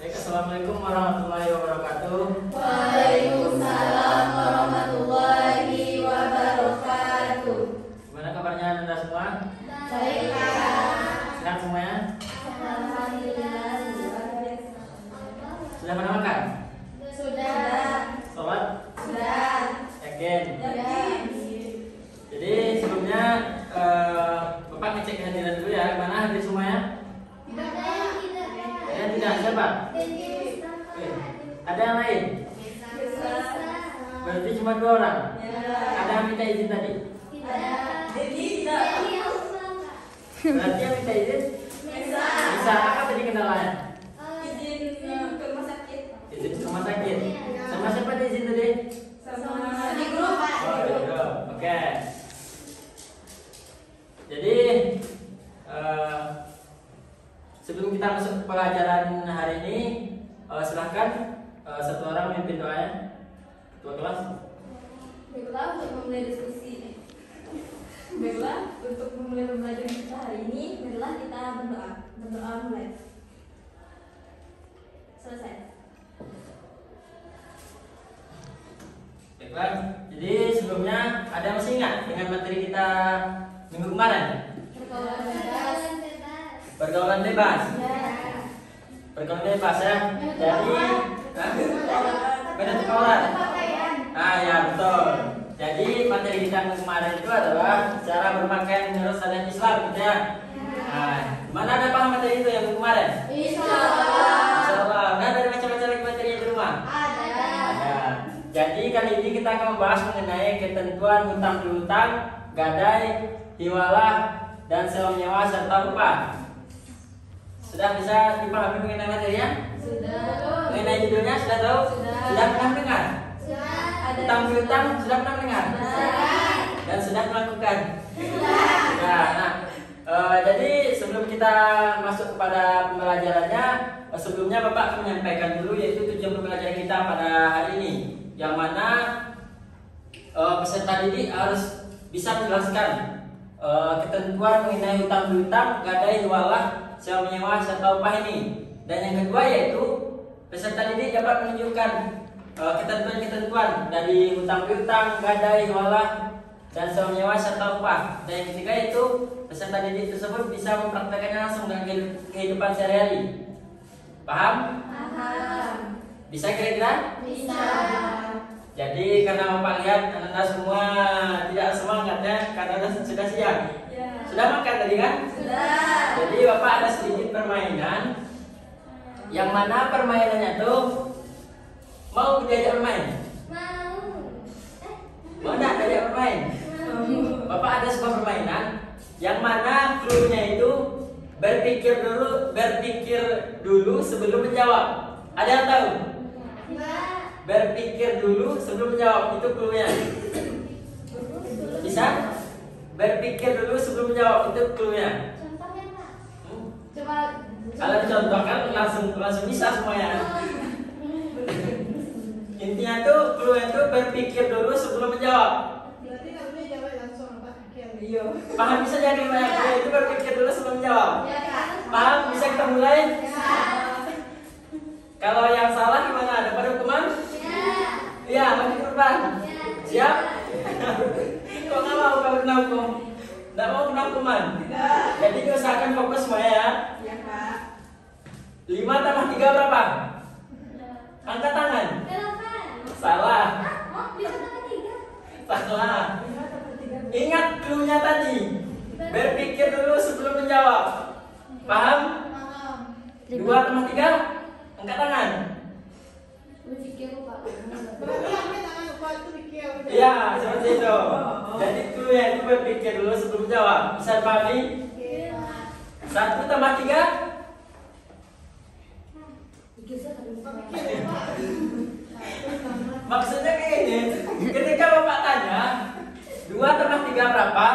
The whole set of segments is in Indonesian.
Baik, assalamualaikum warahmatullahi wabarakatuh. Waalaikumsalam warahmatullahi wabarakatuh. Gimana kabarnya Anda semua? Baik, Kak. Sehat semuanya? Alhamdulillah. Sudah pada makan? Sudah. Sholat? Sudah. Yakin? Jadi sebelumnya Bapak ngecek kehadiran dulu ya. Mana hadir semuanya? Tidak. Siapa? Oke. Ada yang lain? Berarti cuma 2 orang. Ada yang minta izin tadi? Berarti yang minta izin? Bisa. Apa tadi kendalanya? Izin ke rumah sakit. Sama siapa diizin tadi? Di grup, Pak. Oh, di grup. Oke. Jadi sebelum kita masuk ke pelajaran hari ini, silahkan satu orang memimpin doanya. Ketua kelas. Baiklah, untuk memulai diskusi. Baiklah, untuk memulai pembelajaran kita hari ini, marilah kita berdoa. Berdoa mulai. Selesai. Baiklah. Jadi sebelumnya ada yang masih ingat dengan materi kita minggu kemarin? Pergaulan bebas. Pergaulan bebas ya. Jadi beda pergaulan. Ah ya betul. Jadi materi kita minggu kemarin itu adalah cara berpakaian menurut syariat Islam gitu ya. Nah, mana ada paham materi itu yang minggu kemarin? Insyaallah. Nah, ada baca-baca lagi materinya di rumah? Ada. Jadi kali ini kita akan membahas mengenai ketentuan hutang piutang, gadai, hiwalah, dan sewa menyewa serta upah. Sudah bisa dipahami mengenai materinya? Sudah. Mengenai judulnya sudah tahu? Sudah pernah dengar? Hutang piutang sudah pernah dengar? Dan sudah melakukan? Sudah. Nah, jadi sebelum kita masuk kepada pembelajarannya, sebelumnya Bapak akan menyampaikan dulu yaitu tujuan pembelajaran kita pada hari ini, yang mana peserta didik harus bisa menjelaskan ketentuan mengenai hutang piutang, gadai, hiwalah, sewa menyewa serta upah ini. Dan yang kedua yaitu peserta didik dapat menunjukkan ketentuan-ketentuan dari hutang piutang, gadai, hiwalah, dan sewa menyewa serta upah. Dan yang ketiga yaitu peserta didik tersebut bisa mempraktekannya langsung dengan kehidupan sehari-hari. Paham? Paham. Bisa kira-kira? Bisa. Jadi karena Bapak lihat anak-anak semua tidak semangatnya karena sudah siang. Sudah makan tadi kan? Sudah. Jadi Bapak ada sedikit permainan, yang mana permainannya tuh mau diajak bermain? Mau enggak diajak bermain? Bapak ada sebuah permainan yang mana cluenya itu berpikir dulu sebelum menjawab. Ada yang tahu? Berpikir dulu sebelum menjawab, itu cluenya. Bisa? Berpikir dulu sebelum menjawab, itu cluenya. Coba. Kalau dicontohkan langsung bisa semuanya. Intinya tuh cluenya tuh berpikir dulu sebelum menjawab. Berarti nggak boleh jawab langsung Pak. Iya. Paham bisa jadi cluenya itu berpikir dulu sebelum menjawab. Paham? Bisa kita mulai? Kalau yang salah gimana? Dapat hukuman? Iya, bagi korban. Siap? Kok nggak mau kalau kena hukum? Nggak mau kena hukuman? Jadi usahakan fokus semua ya. Iya Pak. 5 tambah 3 berapa? Angkat tangan. Salah. Salah. Ingat cluenya tadi. Berpikir dulu sebelum menjawab. Paham? 2 tambah 3? Angkat tangan. Berarti ambil tangan lupa itu pikir. Iya, seperti itu. Jadi cluenya itu berpikir dulu sebelum menjawab. Bisa dipahami? 1 tambah 3? Maksudnya kayak gini. Ketika Bapak tanya 2 tambah 3 berapa?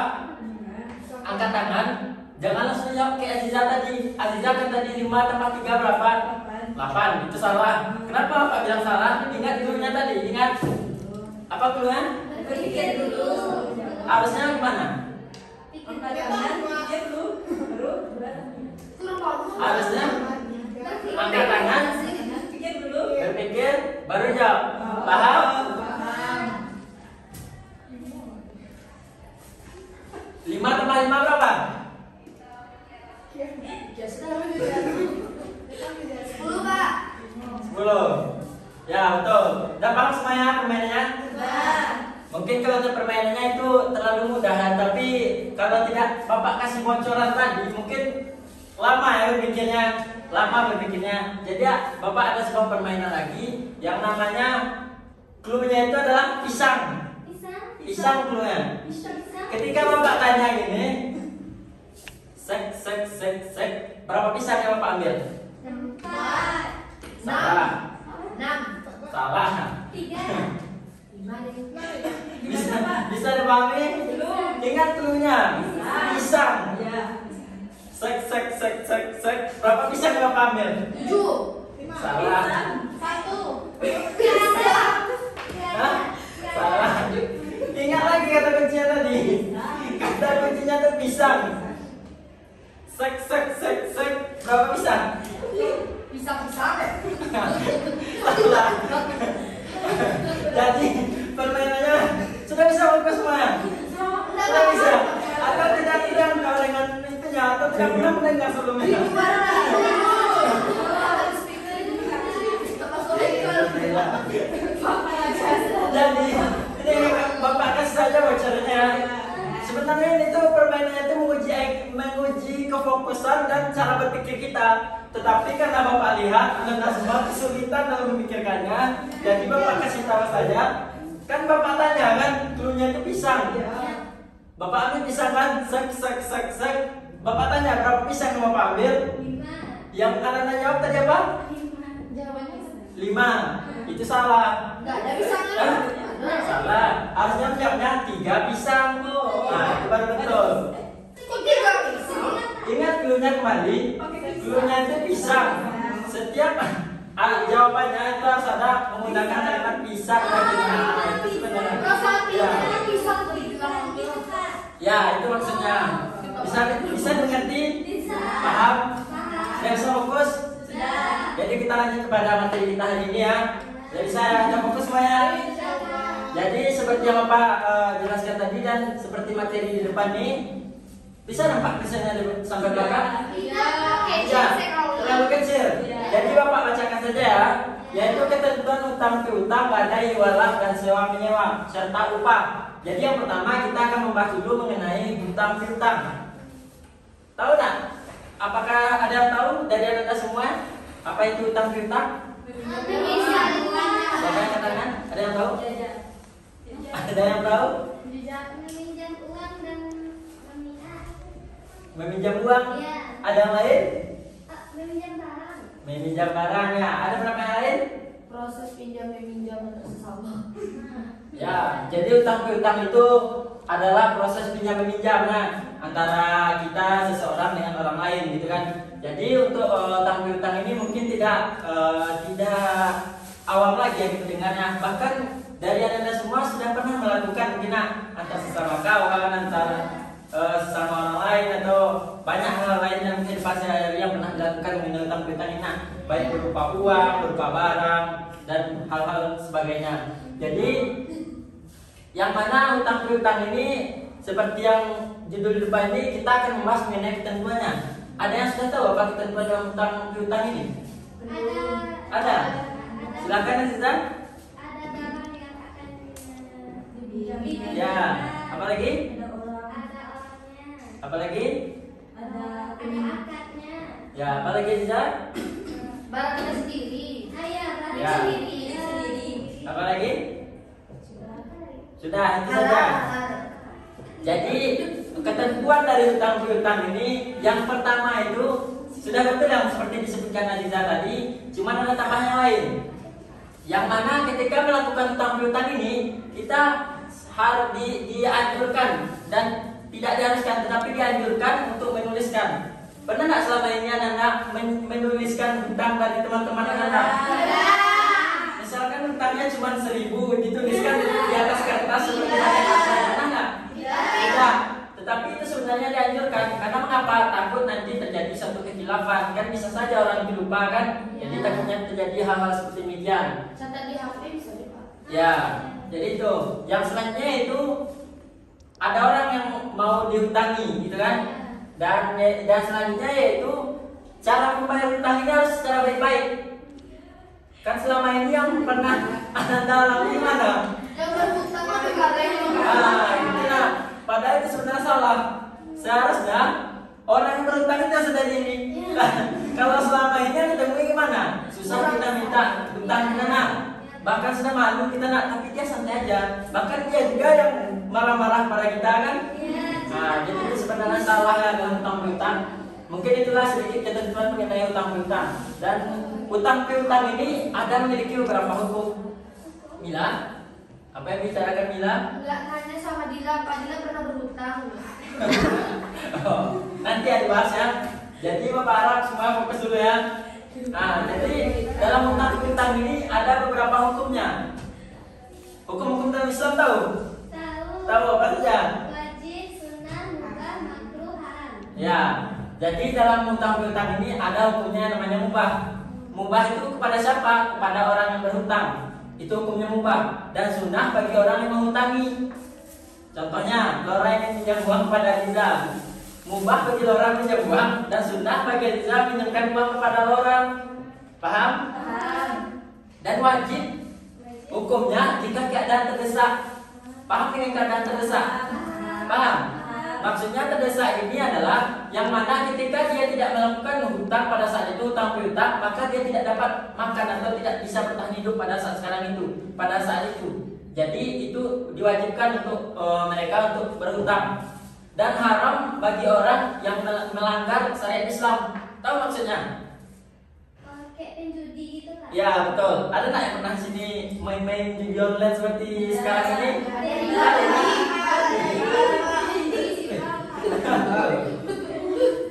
Angkat tangan. Jangan langsung jawab kayak Aziza tadi. Aziza kan tadi 5 tambah 3 berapa? 8. Itu salah. Kenapa Bapak bilang salah? Ingat dulunya tadi. Ingat. Apa dulunya? Berpikir dulu. Harusnya gimana? Angkat tangan, dia dulu, baru Harusnya angkat tangan Ya betul. Udah paham semuanya permainannya? Mungkin kalau untuk permainannya itu terlalu mudah, tapi kalau tidak Bapak kasih bocoran tadi mungkin lama ya berpikirnya. Jadi ya, Bapak ada sebuah permainan lagi yang namanya clue-nya itu adalah pisang. Pisang clue-nya. Ketika Bapak tanya gini, sek, berapa pisang yang Bapak ambil? 4, Salah. 6, Salah. 3, 5 Bisa dipahami? Ingat clue-nya. Pisang. Sek. Berapa pisang yang Bapak ambil? 7, Salah. 1, Hah? Salah. Ingat lagi kata kuncinya tadi. Kata kuncinya itu pisang. Sek. Berapa pisang? pisang-pisang. Salah. Jadi permainannya sudah bisa fokus semuanya. Sudah bisa. Atau tidak kalau dengan itunya atau tidak pernah mendengar sebelumnya. Jadi ini Bapak kasih saja bocornya. Sebenarnya ini tuh permainannya itu menguji kefokusan dan cara berpikir kita. Tetapi karena Bapak lihat Anda semua kesulitan dalam memikirkannya, jadi Bapak kasih tahu saja. Kan Bapak tanya kan, clue-nya itu pisang. Bapak ambil pisang kan, sek. Bapak tanya berapa pisang yang Bapak ambil? 5. Yang Anda jawab tadi apa? 5. Jawabannya 5. Itu salah. enggak ada pisangnya. Salah. Harusnya jawabnya 3 pisang. Nah, itu baru betul. Kok 3 pisang? Ingat clue-nya kembali. Clue-nya itu pisang. Setiap jawabannya itu harus ada menggunakan kalimat pisang dan itu sebenarnya. Ya. Ya, itu maksudnya. Bisa mengerti? Paham? Sudah bisa fokus? Jadi kita lanjut kepada materi kita hari ini ya. Jadi saya ajak fokus semuanya. Jadi seperti yang Bapak jelaskan tadi dan seperti materi di depan ini, bisa nampak kesannya sampai belakang? Ya, terlalu kecil. Jadi Bapak bacakan saja ya. Yaitu ketentuan utang piutang, badai, walak, dan sewa menyewa serta upah. Jadi yang pertama kita akan membahas dulu mengenai utang piutang. Tahu tak? Apakah ada yang tahu dari Anda semua apa itu utang piutang? Siapa yang katakan? Ada yang tahu? Ada yang tahu? Meminjam uang dan Meminjam uang. Iya. Ada yang lain? Meminjam barang. Meminjam barang ya. Ada berapa yang lain? Proses pinjam meminjam antar sesama. Ya, jadi utang piutang itu adalah proses pinjam meminjam antara kita seseorang dengan orang lain gitu kan. Jadi untuk utang piutang ini mungkin tidak awam lagi yang kita dengarnya. Bahkan dari Anda semua sudah pernah melakukan mungkin antar sesama kawan, antar sesama orang lain atau banyak hal lain yang mungkin pasti yang pernah dilakukan mengenai utang piutang ini, baik berupa uang, berupa barang dan hal-hal sebagainya. Jadi yang mana utang piutang ini seperti yang judul di depan ini kita akan membahas mengenai ketentuannya. Ada yang sudah tahu apa ketentuan dalam utang piutang ini? Ada. Silakan Azizan. Ada barang yang akan Diminjam. Ya. Apalagi? Ada orang. ada orangnya, Apalagi? Ada ada akadnya. Ya. Apalagi Azizan? barang kita sendiri. Ayah, barang Ya. sendiri. Apalagi? Sudah itu saja. Jadi ketentuan dari utang piutang ini yang pertama itu sudah betul yang seperti disebutkan Aziza tadi, cuma ada tambahan yang lain. Yang mana ketika melakukan utang piutang ini kita harus dianjurkan dan tidak diharuskan, tetapi dianjurkan untuk menuliskan. Pernah nggak selama ini Anda menuliskan hutang dari teman-teman Anda? Misalkan hutangnya cuma 1.000, dituliskan di atas kertas seperti ada pernah nggak? Tidak. Tetapi itu sebenarnya dianjurkan karena mengapa? Takut nanti terjadi suatu kekhilafan, kan bisa saja orang itu lupa kan? Jadi takutnya terjadi hal-hal seperti demikian. Catat di HP bisa deh Pak. Ya, jadi itu. Yang selanjutnya itu ada orang yang mau dihutangi, gitu kan? Dan selanjutnya yaitu cara membayar hutang ini harus secara baik-baik. Kan selama ini yang pernah Anda alami mana? Yang berhutang kan negaranya. Ah, itulah. Padahal itu sebenarnya salah. Seharusnya orang yang berhutang itu sudah ini. Kalau selama ini yang ketemu gimana? Susah kita minta hutang kita nak. Bahkan sudah malu kita nak, tapi dia santai aja. Bahkan dia juga yang marah-marah pada kita kan. Nah, jadi itu sebenarnya salah ya dalam hutang piutang. Mungkin itulah sedikit ketentuan mengenai hutang piutang. Dan hutang piutang ini ada memiliki beberapa hukum. Mila, apa yang bicarakan Mila? Enggak hanya sama Dila, Pak Dila pernah berhutang. Oh, nanti ya dibahas ya. Jadi Bapak harap semua fokus dulu ya. Nah, jadi dalam hutang piutang ini ada beberapa hukumnya. Hukum-hukum dalam Islam tahu? Tahu apa saja? Wajib, sunnah, mubah, makruh, haram. Ya, jadi dalam hutang piutang ini ada hukumnya namanya mubah. Mubah itu kepada siapa? Kepada orang yang berhutang. Itu hukumnya mubah. Dan sunnah bagi orang yang menghutangi. Contohnya, Laura yang pinjam uang kepada Liza. Mubah bagi Laura pinjam uang dan sunnah bagi Liza pinjamkan uang kepada Laura. Paham? Paham. Dan wajib hukumnya jika keadaan terdesak. Paham dengan keadaan terdesak? Paham? Maksudnya terdesak ini adalah yang mana ketika dia tidak melakukan hutang pada saat itu, hutang piutang, maka dia tidak dapat makan atau tidak bisa bertahan hidup pada saat sekarang itu, pada saat itu. Jadi itu diwajibkan untuk mereka untuk berhutang. Dan haram bagi orang yang melanggar syariat Islam. Tahu maksudnya? Kayak penjudi gitu kan? Ya betul. Ada nggak yang pernah sini main-main judi online seperti sekarang ini? Ada.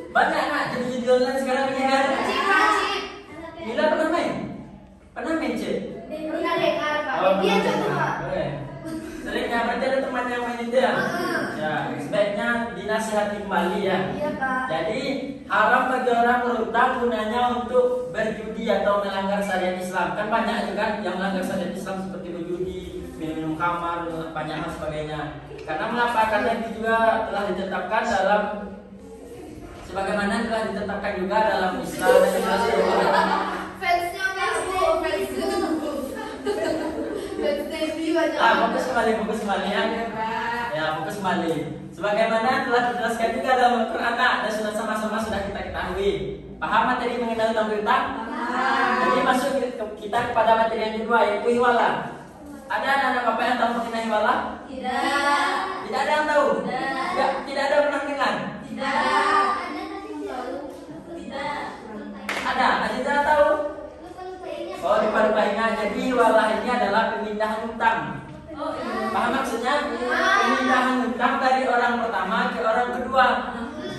Banyak nggak judi online sekarang ini kan? Mila pernah main? Pernah main Cik? Pernah dengar, Pak. Oh, Dia pernah. coba. Boleh. Sering ya, berarti ada teman yang main itu ya? Ya, sebaiknya dinasihati kembali ya. Iya, Pak. Jadi haram bagi orang berhutang gunanya untuk berjudi atau melanggar syariat Islam. Kan banyak juga yang melanggar syariat Islam seperti berjudi, minum-minum khamar, banyak hal sebagainya. Karena mengapa? Karena itu juga telah ditetapkan dalam sebagaimana telah ditetapkan juga dalam Islam dan juga Fansnya Facebook, fans debut aja. fokus kembali ya. Ya, fokus kembali. Sebagaimana telah dijelaskan juga dalam Al-Quran dan sudah sama-sama sudah kita ketahui. Paham materi mengenai hutang piutang? Jadi masuk kita kepada materi yang kedua yaitu hiwalah. Ada anak-anak bapak yang tahu mengenai hiwalah? Tidak. Tidak ada yang tahu? Tidak. Tidak ada pernah dengar? Tidak. Ada tapi jauh. Tidak. Ada? Ada tahu? Oh, lupa ingat. Jadi hiwalah ini adalah pemindahan hutang. Oh, iya. Paham maksudnya? Pemindahan hutang dari orang pertama ke orang kedua.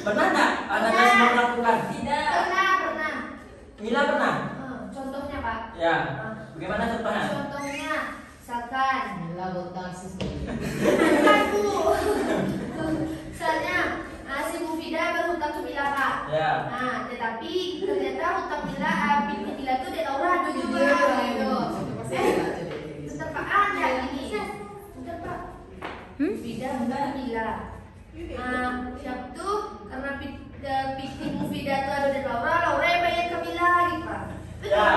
Benar nggak? Anda semua melakukan? Tidak. Pernah. Mila pernah? Contohnya, Pak. Ya. Bagaimana contohnya? Contohnya, misalkan misalnya si Mufida berhutang ke Mila, Pak. Ya. Nah, tetapi ternyata hutang Mila, Mila tuh dia Laura ada juga gitu. Tetap Pak ada ini. Tetap Pak. Mufida enggak Mila. Siap tuh karena pikir Mufida tuh ada di Laura, Laura yang bayar ke Mila gitu, Pak. Ya.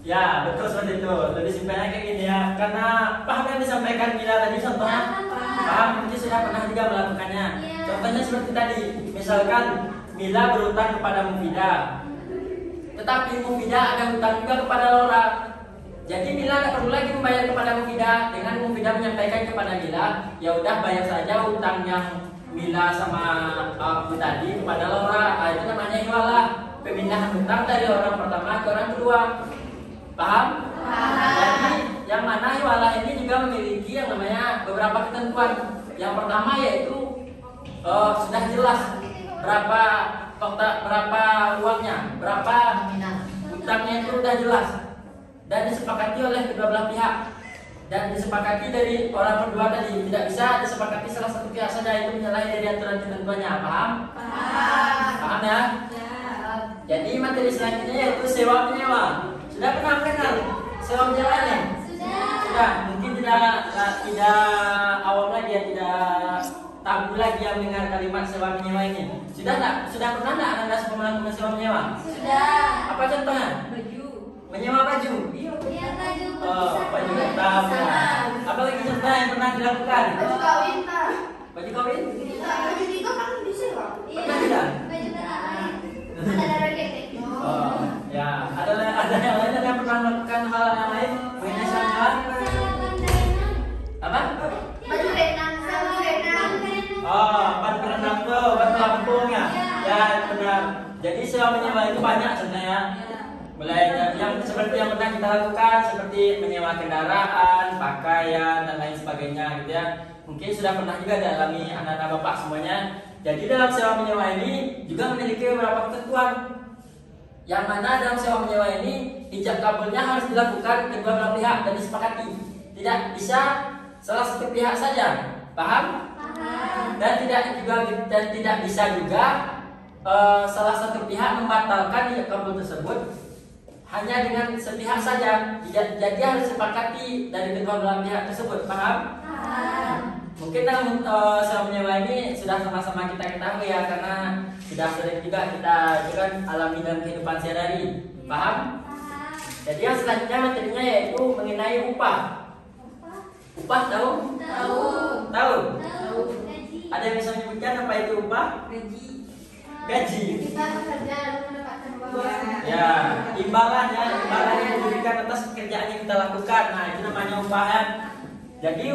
Ya, betul seperti itu. Lebih simpelnya kayak gini ya. Karena paham yang disampaikan Mila tadi contohnya? Paham, mungkin sudah pernah juga melakukannya. Contohnya seperti tadi. Misalkan Mila berhutang kepada Mufida. Tetapi Mufida ada hutang juga kepada Laura. Jadi Mila tidak perlu lagi membayar kepada Mufida. Dengan Mufida menyampaikan kepada Mila, ya udah bayar saja hutang yang Mila sama aku tadi kepada Laura. Itu namanya hiwalah. Pemindahan hutang dari orang pertama ke orang kedua. Paham? Jadi yang mana hiwalah ini juga memiliki yang namanya beberapa ketentuan. Yang pertama yaitu sudah jelas berapa uangnya, berapa hutangnya itu sudah jelas dan disepakati oleh kedua belah pihak dan disepakati dari orang berdua tadi. Tidak bisa disepakati salah satu pihak saja, itu menyalahi dari aturan ketentuannya. Paham? Paham ya? Jadi materi selanjutnya yaitu sewa menyewa. Sudah pernah kenal sewa menyewa ini? Sudah. Mungkin tidak awam lagi ya, tidak tabu lagi yang mendengar kalimat sewa menyewa ini. Sudah pernah enggak Anda semua melakukan sewa menyewa? Sudah. Apa contohnya? Baju. Menyewa baju. Ya baju Oh, baju hitam. Apa lagi contoh yang pernah dilakukan? Baju kawin tak? Baju kawin? Baju nikah kan disewa. Iya. Pernah tidak? Baju kawin. Ada darah ketek. Oh, ya. Ada yang lain ada yang pernah melakukan hal yang lain? Mengenai salah? Apa? Baju renang, baju renang. Oh, ban berenang tuh, ban pelampung ya. Ya, benar. Jadi sewa menyewa itu banyak sebenarnya. Mulai yang seperti yang pernah kita lakukan seperti menyewa kendaraan, pakaian dan lain sebagainya gitu ya. Mungkin sudah pernah juga dialami anak-anak bapak semuanya. Jadi dalam sewa menyewa ini juga memiliki beberapa ketentuan. Yang mana dalam sewa menyewa ini ijab kabulnya harus dilakukan kedua belah pihak dan disepakati. Tidak bisa salah satu pihak saja. Paham? Dan tidak bisa juga salah satu pihak membatalkan ijab kabul tersebut hanya dengan sepihak saja. Jadi harus disepakati dari kedua belah pihak tersebut. Paham? Mungkin dalam sewa menyewa ini sudah sama-sama kita ketahui ya, karena sudah sering juga kita alami dalam kehidupan sehari-hari. Paham? Jadi yang selanjutnya materinya yaitu mengenai upah. Upah tahu? Tahu? Gaji. Ada yang bisa menyebutkan apa itu upah? Gaji. Kita bekerja lalu mendapatkan uang. Ya, imbalan yang diberikan atas pekerjaan yang kita lakukan. Nah, itu namanya upah ya. Jadi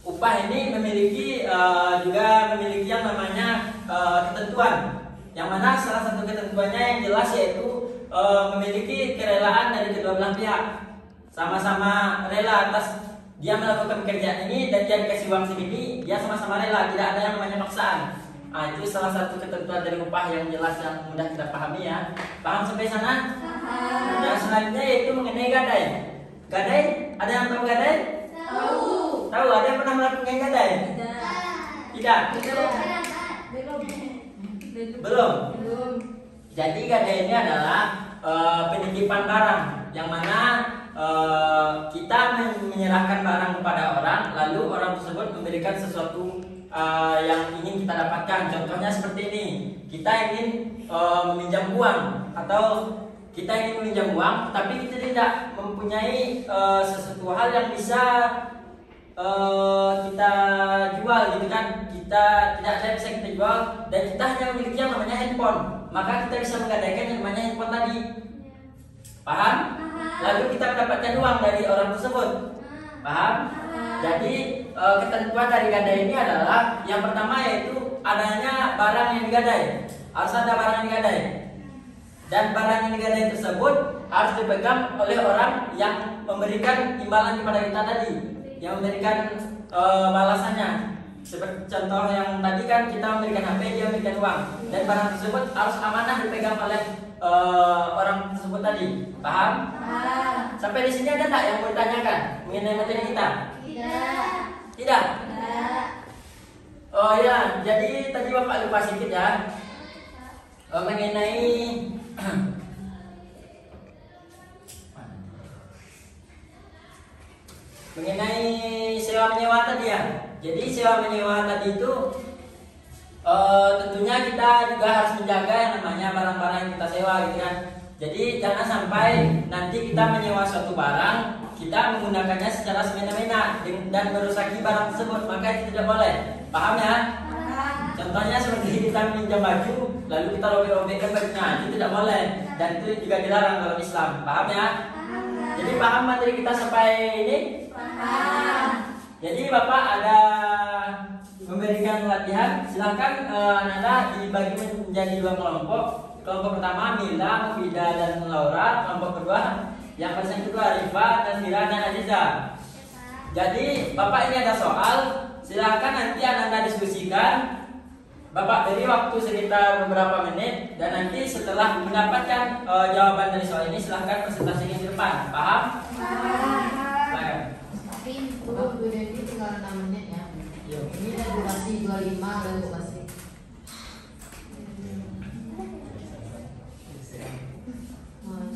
upah ini juga memiliki yang namanya ketentuan. Yang mana salah satu ketentuannya yang jelas yaitu memiliki kerelaan dari kedua belah pihak. Sama-sama rela atas dia melakukan pekerjaan ini dan dia dikasih uang segini, dia sama-sama rela, tidak ada yang namanya paksaan. Nah, itu salah satu ketentuan dari upah yang jelas yang mudah kita pahami ya. Paham sampai sana? Yang selanjutnya yaitu mengenai gadai. Gadai, ada yang tahu gadai? Tahu, ada yang pernah melakukan gadai? Tidak. Belum. Jadi gadai ini adalah penitipan barang, yang mana kita menyerahkan barang kepada orang, lalu orang tersebut memberikan sesuatu yang ingin kita dapatkan. Contohnya seperti ini, kita ingin meminjam uang, atau kita ingin meminjam uang tapi kita tidak mempunyai sesuatu hal yang bisa kita jual gitu kan. Kita tidak ada yang bisa kita jual dan kita hanya memiliki yang namanya handphone, maka kita bisa menggadaikan yang namanya handphone tadi. Paham? Lalu kita mendapatkan uang dari orang tersebut. Paham? Jadi ketentuan dari gadai ini adalah yang pertama yaitu adanya barang yang digadai. Harus ada barang yang digadai. Dan barang yang digadai tersebut harus dipegang oleh orang yang memberikan imbalan kepada kita tadi, yang memberikan balasannya. Seperti contoh yang tadi kan kita memberikan HP, dia memberikan uang, dan barang tersebut harus amanah dipegang oleh orang tersebut tadi. Paham? Sampai di sini ada tak yang mau ditanyakan mengenai materi kita? Tidak. Oh ya, jadi tadi Bapak lupa sedikit ya mengenai sewa menyewa tadi ya. Jadi sewa menyewa tadi itu tentunya kita juga harus menjaga yang namanya barang-barang yang kita sewa gitu kan. Jadi jangan sampai nanti kita menyewa suatu barang, kita menggunakannya secara semena-mena dan merusaki barang tersebut, maka itu tidak boleh. Paham ya? Contohnya seperti kita minjam baju, lalu kita robek-robekkan bajunya, itu tidak boleh dan itu juga dilarang dalam Islam. Paham ya? Jadi paham materi kita sampai ini? Jadi Bapak ada memberikan latihan, silahkan Anda dibagi menjadi dua kelompok. Kelompok pertama Mila, Mufida, dan Laura. Kelompok kedua yang kedua Rifa, dan Mira, dan Aziza. Jadi Bapak ini ada soal, silahkan nanti Anda diskusikan. Bapak beri waktu sekitar beberapa menit, dan nanti setelah mendapatkan jawaban dari soal ini silahkan presentasikan di depan. Paham? Silakan. Tapi untuk video ini tinggal 6 menit ya. Ini ada durasi 25 dan durasi.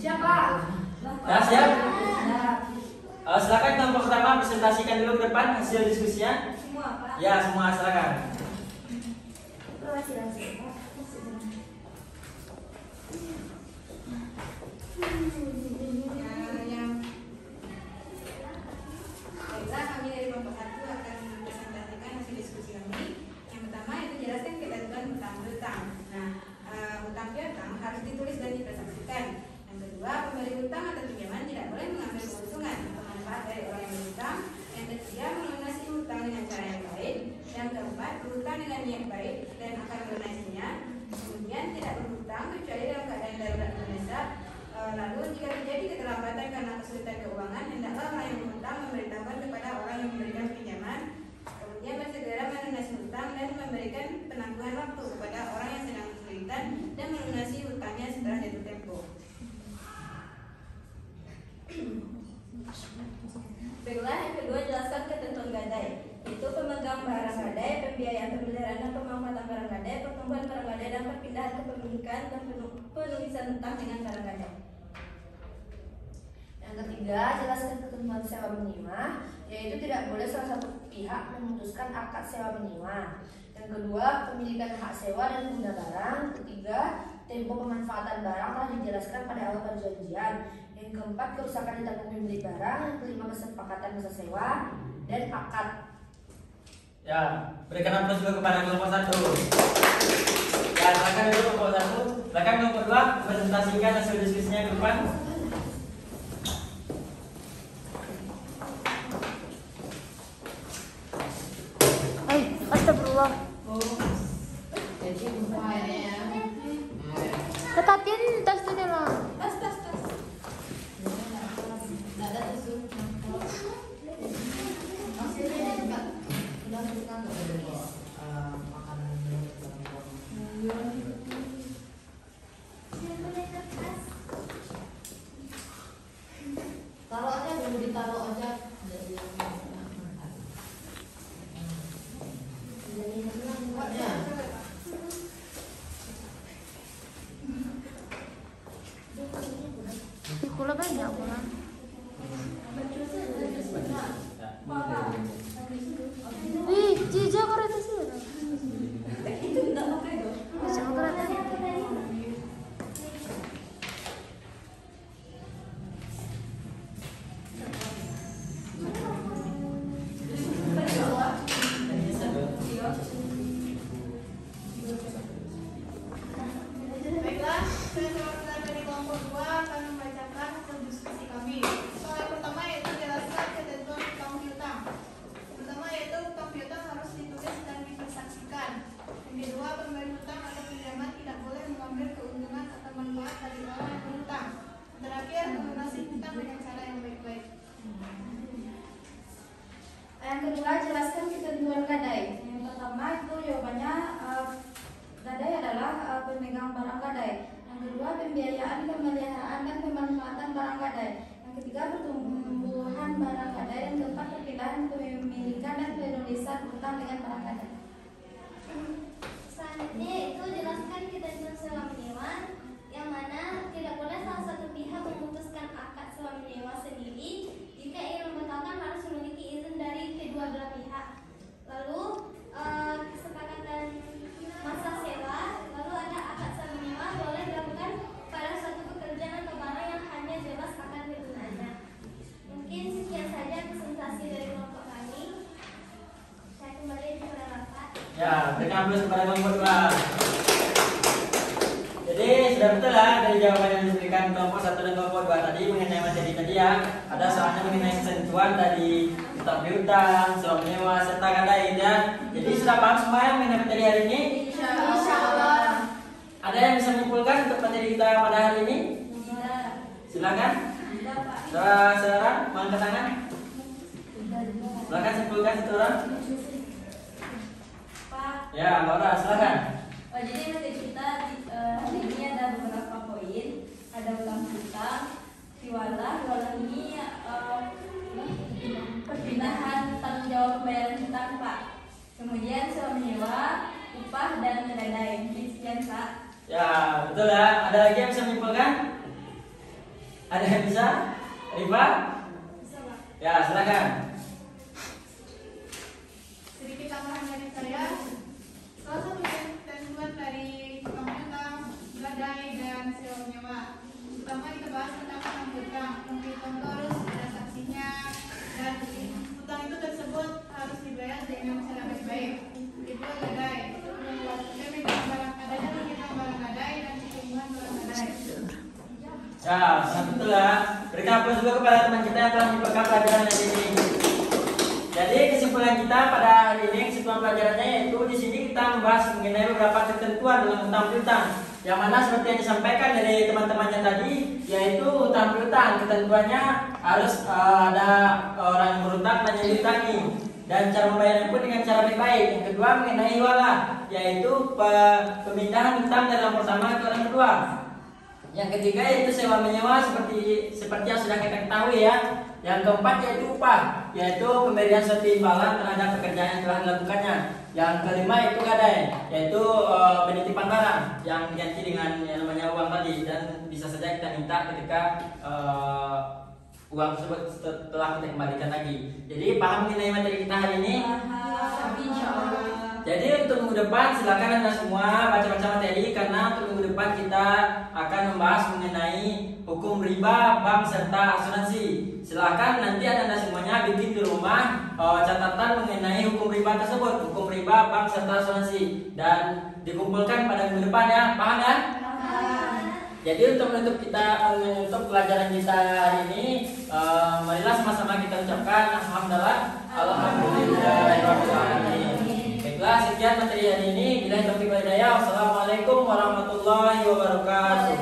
Siapa? Nah, siap? Silakan kelompok pertama presentasikan dulu ke depan hasil diskusinya. Ya, semua silakan. yang baiklah, kami dari kelompok 1 akan mempresentasikan hasil diskusi kami. Yang pertama itu jelaskan ketentuan hutang piutang. Nah, hutang piutang harus ditulis dan dipresentasikan. Yang kedua, pemberi hutang atau pinjaman tidak boleh mengambil keuntungan atau manfaat dari orang yang berhutang. Yang ketiga, melunasi hutang dengan cara yang baik. Yang keempat, berhutang dengan niat baik dan akan melunasinya. Kemudian tidak berhutang kecuali dalam keadaan darurat mendesak. Lalu jika terjadi keterlambatan karena kesulitan keuangan, hendaklah orang yang berhutang memberitahukan kepada orang yang memberikan pinjaman. Kemudian bersegera melunasi hutang dan memberikan penangguhan waktu kepada orang yang sedang kesulitan dan melunasi hutangnya setelah jatuh tempo. Baiklah, yang kedua jelaskan ketentuan gadai, yaitu pemegang barang gadai, pembiayaan pemeliharaan dan pemanfaatan barang gadai, pertumbuhan barang gadai dan perpindahan kepemilikan dan penulisan hutang dengan barang gadai. Yang ketiga, jelaskan ketentuan sewa menyewa, yaitu tidak boleh salah satu pihak memutuskan akad sewa menyewa. Yang kedua, pemilikan hak sewa dan guna barang. Ketiga, tempo pemanfaatan barang telah dijelaskan pada awal perjanjian. Yang keempat, kerusakan ditanggung pemilik barang. Yang kelima, kesepakatan masa sewa dan akad. Ya, berikan aplaus juga kepada kelompok 1. Ya, silakan dulu kelompok 1. Silakan kelompok 2 presentasikan hasil diskusinya ke depan. Astagfirullah. Jadi buka airnya ya. Ketatin tas tu dia lah. Tas. Nggak ada tisu. Masih ada juga. Udah buka nggak boleh bawa makanan dulu dalam ruangan. Taruh aja dulu, ditaruh aja. Ya. Pikula banyak orang. Wih, jija kereta sih. Itu tidak pakai dong. Jija kereta. Baiklah, saya seorang dari kelompok 2 akan membacakan hasil diskusi kami. Soal yang pertama yaitu jelaskan ketentuan hutang piutang. Pertama yaitu hutang piutang harus ditulis dan dipersaksikan. Yang kedua, pemberi hutang atau pinjaman tidak boleh mengambil keuntungan atau manfaat dari orang yang berhutang. Terakhir, melunasi hutang dengan cara yang baik-baik. Yang kedua, jelaskan ketentuan gadai. Yang pertama itu jawabannya gadai adalah pemegang barang gadai. Yang kedua, pembiayaan, pemeliharaan dan pemanfaatan barang gadai. Yang ketiga, pertumbuhan barang gadai. Dan keempat, perpindahan kepemilikan dan penulisan hutang dengan barang gadai. Selanjutnya itu jelaskan ketentuan sewa menyewa, yang mana tidak boleh salah satu pihak memutuskan akad sewa menyewa sendiri. Jika ingin membatalkan harus memiliki izin dari kedua belah pihak. Lalu kesepakatan masa sewa, lalu ada akad sewa menyewa boleh dilakukan pada suatu pekerjaan atau barang yang hanya jelas akan kegunaannya. Mungkin sekian saja presentasi dari kelompok kami. Saya kembali kepada Bapak. Ya, berikan aplaus kepada kelompok 2. Jadi sudah betul lah dari jawaban yang diberikan kelompok 1 dan kelompok 2 tadi mengenai materi tadi ya. Ada soalnya mengenai ketentuan dari hutang piutang, sewa menyewa serta gadai ya. Jadi sudah paham semua ya mengenai materi hari ini? Insyaallah. Ada yang bisa menyimpulkan untuk materi kita pada hari ini? Silakan. Saudara-saudara, angkat tangan. Silakan simpulkan satu orang. Pak, Ya, Laura, silakan. jadi materi kita hari ini ada beberapa poin. Ada hutang piutang, tiwalah ini perpindahan tanggung jawab pembayaran hutang, Pak. Kemudian sewa menyewa, upah dan gadai. Sekian, Pak. Ya, betul ya. Ada lagi yang bisa menyimpulkan? Ada yang bisa? Rifa? Ya, silakan. Sedikit tambahan dari saya. Salah satu ketentuan dari hutang piutang, gadai dan sewa menyewa, terutama di tempat bahas tentang utang piutang. Utang piutang itu harus ada saksinya dan utang itu tersebut harus dibayar dengan cara baik-baik. Kedua, gadai. Memegang barang gadai, memegang barang gadai dan cicilan barang gadai. Ya, betul ya. Berikan aplaus juga kepada teman kita yang telah dipegang pelajaran hari ini. Jadi kesimpulan kita pada hari ini, kesimpulan pelajarannya yaitu di sini kita membahas mengenai beberapa ketentuan dalam utang piutang. Yang mana seperti yang disampaikan dari teman-temannya tadi, yaitu utang piutang ketentuannya harus ada orang yang berutang dan yang diutangi, dan cara membayarnya pun dengan cara baik-baik. Yang kedua mengenai wala, yaitu pemindahan utang dari orang pertama ke orang kedua. Yang ketiga yaitu sewa menyewa seperti yang sudah kita ketahui ya. Yang keempat yaitu upah, yaitu pemberian suatu imbalan terhadap pekerjaan yang telah dilakukannya. Yang kelima itu gadai, yaitu penitipan barang yang diganti dengan yang namanya uang tadi, dan bisa saja kita minta ketika uang tersebut telah kita kembalikan lagi. Jadi paham mengenai materi kita hari ini? Jadi untuk minggu depan silakan Anda semua baca-baca materi, karena untuk minggu depan kita akan membahas mengenai hukum riba, bank serta asuransi. Silakan nanti Anda semuanya bikin di rumah catatan mengenai hukum riba tersebut, hukum riba, bank serta asuransi, dan dikumpulkan pada minggu depan ya. Paham kan? Jadi untuk menutup pelajaran kita hari ini, marilah sama-sama kita ucapkan alhamdulillahirobbilalamin. Baiklah, sekian materi hari ini. Bila taufiq wal hidayah. Wassalamualaikum warahmatullahi wabarakatuh.